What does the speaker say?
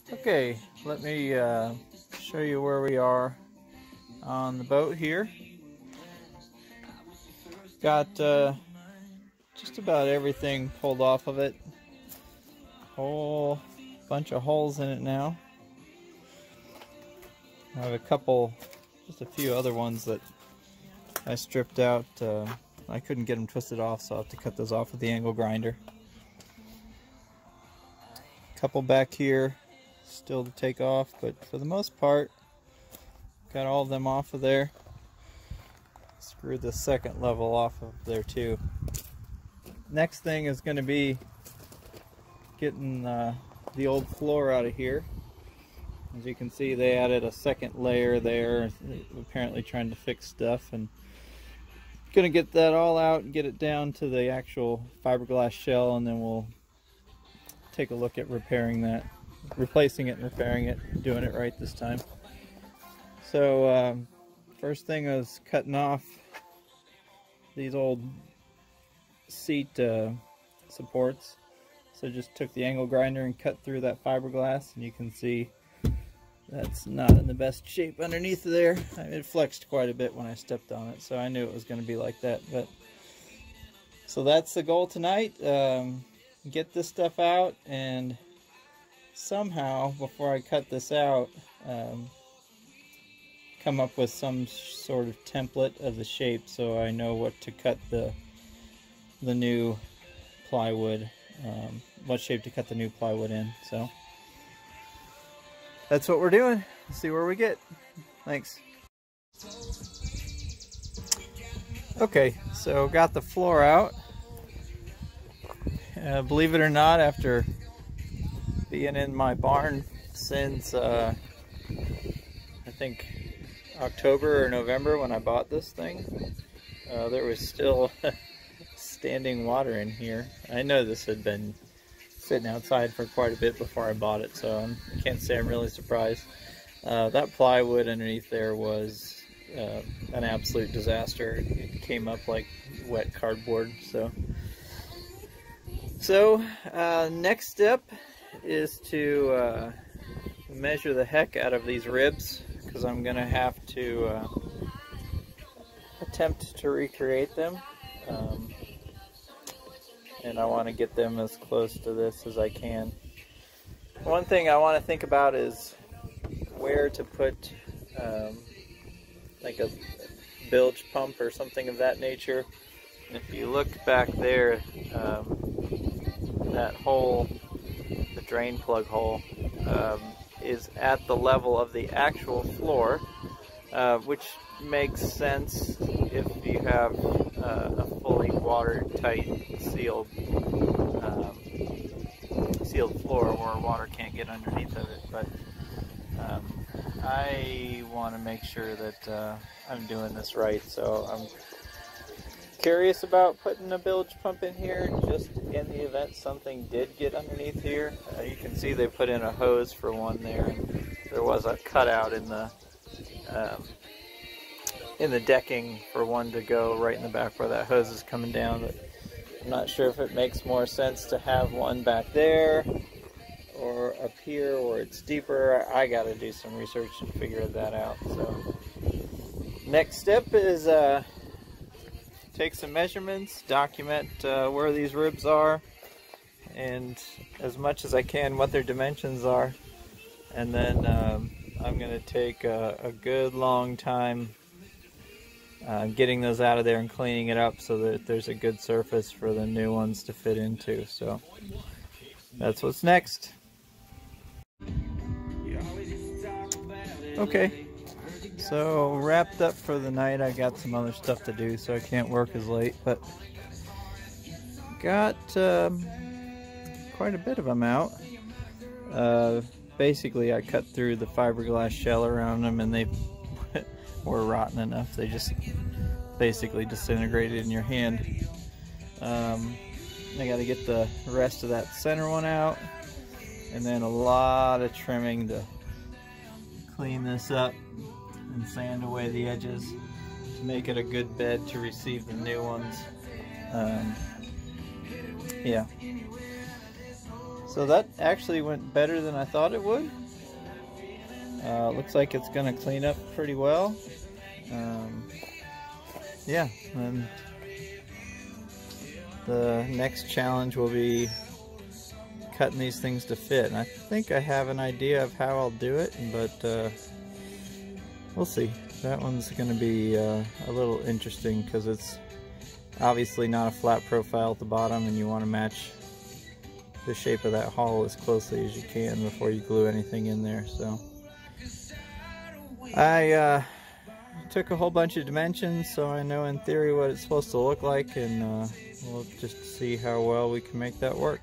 Okay, let me show you where we are on the boat here. Got just about everything pulled off of it. Whole bunch of holes in it now. I have just a few other ones that I stripped out. I couldn't get them twisted off, so I'll have to cut those off with the angle grinder. Couple back here still to take off, but for the most part got all of them off of there. Screwed the second level off of there too. Next thing is going to be getting the old floor out of here. As you can see, they added a second layer there, apparently trying to fix stuff, and gonna get that all out and get it down to the actual fiberglass shell, and then we'll take a look at repairing that, replacing it and repairing it, doing it right this time. So first thing was cutting off these old seat supports. So just took the angle grinder and cut through that fiberglass, and you can see that's not in the best shape underneath there. It flexed quite a bit when I stepped on it, so I knew it was going to be like that. But so that's the goal tonight. Get this stuff out, and somehow before I cut this out, come up with some sort of template of the shape so I know what to cut the new plywood, what shape to cut the new plywood in. So that's what we're doing. Let's see where we get. Thanks. Okay, so got the floor out. Believe it or not, after being in my barn since I think October or November when I bought this thing, there was still standing water in here. I know this had been sitting outside for quite a bit before I bought it, so I can't say I'm really surprised. That plywood underneath there was an absolute disaster. It came up like wet cardboard. So next step is to measure the heck out of these ribs, because I'm gonna have to attempt to recreate them. And I want to get them as close to this as I can. One thing I want to think about is where to put like a bilge pump or something of that nature. And if you look back there, that hole, the drain plug hole, is at the level of the actual floor, which makes sense if you have a fully watertight sealed floor where water can't get underneath of it. But I want to make sure that I'm doing this right, so I'm curious about putting a bilge pump in here just in the event something did get underneath here. You can see they put in a hose for one there, and there was a cutout in the decking for one to go right in the back where that hose is coming down. But I'm not sure if it makes more sense to have one back there or up here where it's deeper. I got to do some research and figure that out. So next step is take some measurements, document where these ribs are, and as much as I can what their dimensions are, and then I'm going to take a good long time getting those out of there and cleaning it up so that there's a good surface for the new ones to fit into. So that's what's next. Okay, so wrapped up for the night. I got some other stuff to do, so I can't work as late, but got quite a bit of them out. Basically I cut through the fiberglass shell around them, and they were rotten enough. They just basically disintegrated in your hand. I got to get the rest of that center one out, and then a lot of trimming to clean this up and sand away the edges to make it a good bed to receive the new ones. Yeah. So that actually went better than I thought it would. Looks like it's going to clean up pretty well. Yeah, and the next challenge will be cutting these things to fit. And I think I have an idea of how I'll do it, but we'll see. That one's going to be a little interesting because it's obviously not a flat profile at the bottom, and you want to match the shape of that hole as closely as you can before you glue anything in there. So I took a whole bunch of dimensions so I know in theory what it's supposed to look like, and we'll just see how well we can make that work.